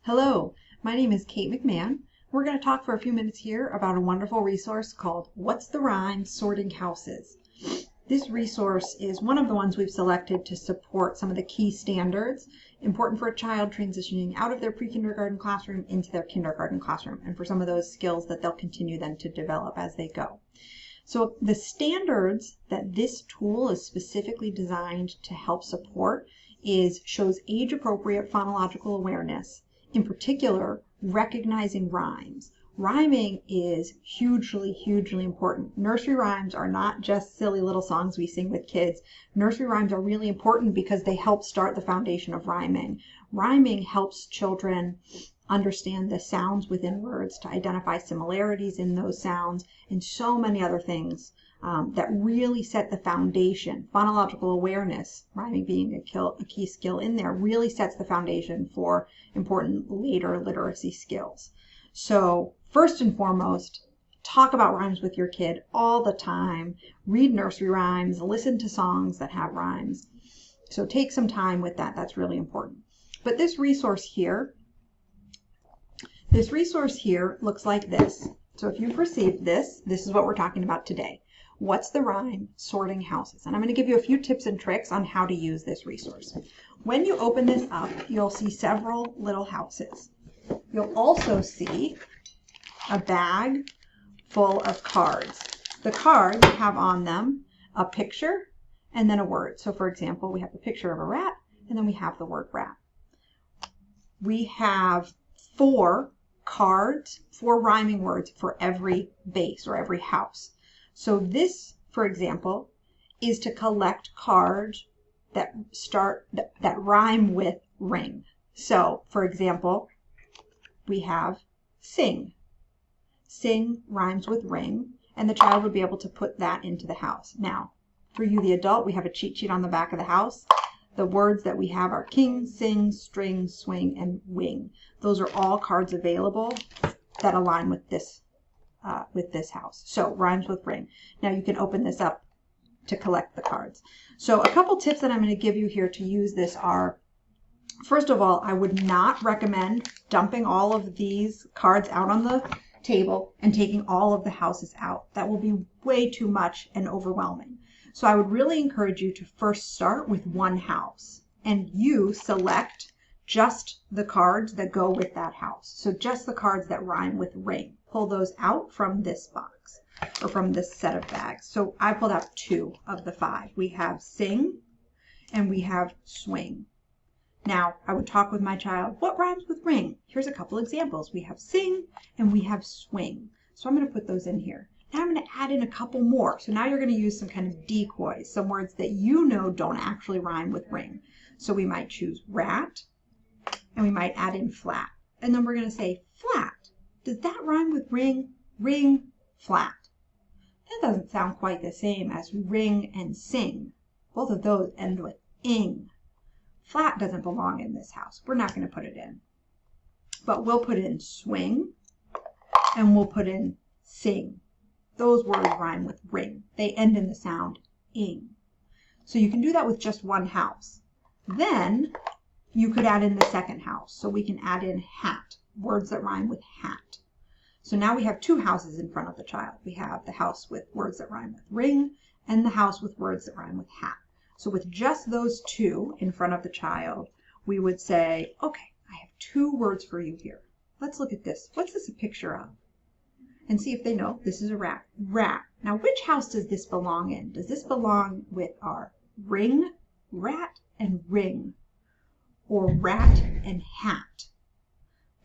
Hello, my name is Kate McMahon. We're going to talk for a few minutes here about a wonderful resource called What's the Rhyme? Sorting Houses. This resource is one of the ones we've selected to support some of the key standards important for a child transitioning out of their pre-kindergarten classroom into their kindergarten classroom, and for some of those skills that they'll continue then to develop as they go. So the standards that this tool is specifically designed to help support shows age-appropriate phonological awareness, in particular recognizing rhymes. Rhyming is hugely important. Nursery rhymes are not just silly little songs we sing with kids. Nursery rhymes are really important because they help start the foundation of rhyming. Rhyming helps children understand the sounds within words, to identify similarities in those sounds, and so many other things that really set the foundation. Phonological awareness, rhyming being a key skill in there, really sets the foundation for important later literacy skills. So first and foremost, talk about rhymes with your kid all the time. Read nursery rhymes, listen to songs that have rhymes. So take some time with that. That's really important. But this resource here looks like this. So if you've received this is what we're talking about today. What's the Rhyme? Sorting Houses. And I'm going to give you a few tips and tricks on how to use this resource. When you open this up, you'll see several little houses. You'll also see a bag full of cards. The cards have on them a picture and then a word. So for example, we have the picture of a rat and then we have the word rat. We have 4 cards, 4 rhyming words for every base or every house. So this, for example, is to collect cards that rhyme with ring. So for example, we have sing. Sing rhymes with ring, and the child would be able to put that into the house. Now, for you, the adult, we have a cheat sheet on the back of the house. The words that we have are king, sing, string, swing, and wing. Those are all cards available that align with this house. So rhymes with ring. Now you can open this up to collect the cards. So a couple tips that I'm going to give you here to use this are, first of all, I would not recommend dumping all of these cards out on the table and taking all of the houses out. That will be way too much and overwhelming. So I would really encourage you to first start with one house and you select just the cards that go with that house. So just the cards that rhyme with ring. Pull those out from this box or from this set of bags. So I pulled out 2 of the 5. We have sing and we have swing. Now I would talk with my child, what rhymes with ring? Here's a couple examples. We have sing and we have swing. So I'm going to put those in here. Now I'm going to add in a couple more. So now you're going to use some kind of decoys, some words that you know don't actually rhyme with ring. So we might choose rat and we might add in flat. And then we're going to say flat. Does that rhyme with ring? Ring, flat. That doesn't sound quite the same as ring and sing. Both of those end with ing. Flat doesn't belong in this house. We're not going to put it in. But we'll put in swing and we'll put in sing. Those words rhyme with ring. They end in the sound ing. So you can do that with just one house. Then you could add in the second house. So we can add in hat, words that rhyme with hat. So now we have 2 houses in front of the child. We have the house with words that rhyme with ring and the house with words that rhyme with hat. So with just those 2 in front of the child, we would say, okay, I have 2 words for you here. Let's look at this. What's this a picture of? And see if they know this is a rat. Rat. Now, which house does this belong in? Does this belong with our ring, rat, and ring? Or rat and hat?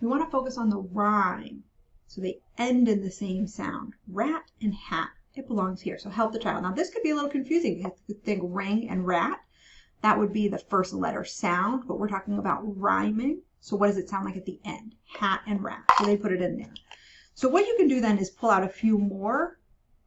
We want to focus on the rhyme. So they end in the same sound. Rat and hat. It belongs here. So help the child. Now, this could be a little confusing. You have to think ring and rat. That would be the first letter sound, but we're talking about rhyming. So what does it sound like at the end? Hat and rat. So they put it in there. So what you can do then is pull out a few more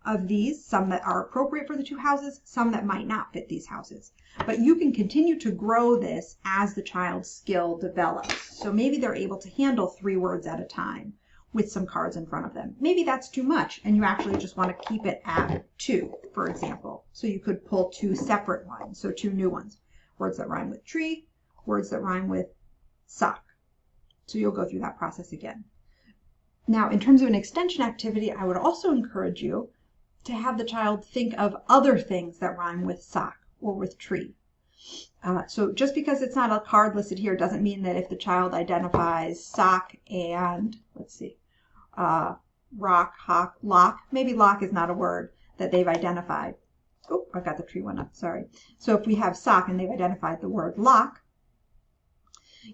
of these, some that are appropriate for the 2 houses, some that might not fit these houses. But you can continue to grow this as the child's skill develops. So maybe they're able to handle 3 words at a time with some cards in front of them. Maybe that's too much and you actually just want to keep it at 2, for example. So you could pull 2 separate ones, so 2 new ones. Words that rhyme with tree, words that rhyme with sock. So you'll go through that process again. Now, in terms of an extension activity, I would also encourage you to have the child think of other things that rhyme with sock or with tree. So just because it's not a card listed here doesn't mean that if the child identifies sock and, let's see, rock, hawk, lock, maybe lock is not a word that they've identified. Oh, I've got the tree one up, sorry. So if we have sock and they've identified the word lock,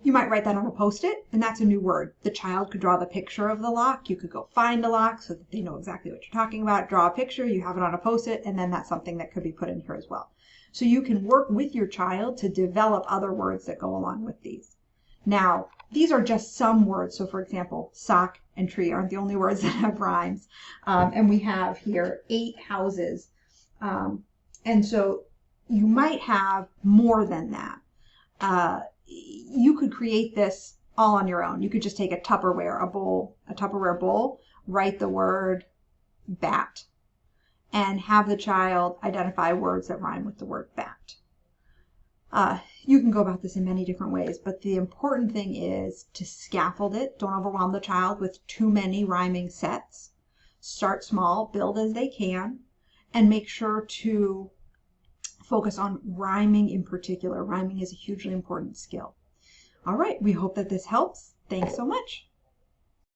you might write that on a Post-it, and that's a new word. The child could draw the picture of the lock. You could go find a lock so that they know exactly what you're talking about. Draw a picture, you have it on a Post-it, and then that's something that could be put in here as well. So you can work with your child to develop other words that go along with these. Now, these are just some words. So for example, sock and tree aren't the only words that have rhymes. And we have here 8 houses. And so you might have more than that. You could create this all on your own. You could just take a Tupperware bowl, write the word bat, and have the child identify words that rhyme with the word bat. You can go about this in many different ways, but the important thing is to scaffold it. Don't overwhelm the child with too many rhyming sets. Start small, build as they can, and make sure to focus on rhyming in particular. Rhyming is a hugely important skill. All right, we hope that this helps. Thanks so much.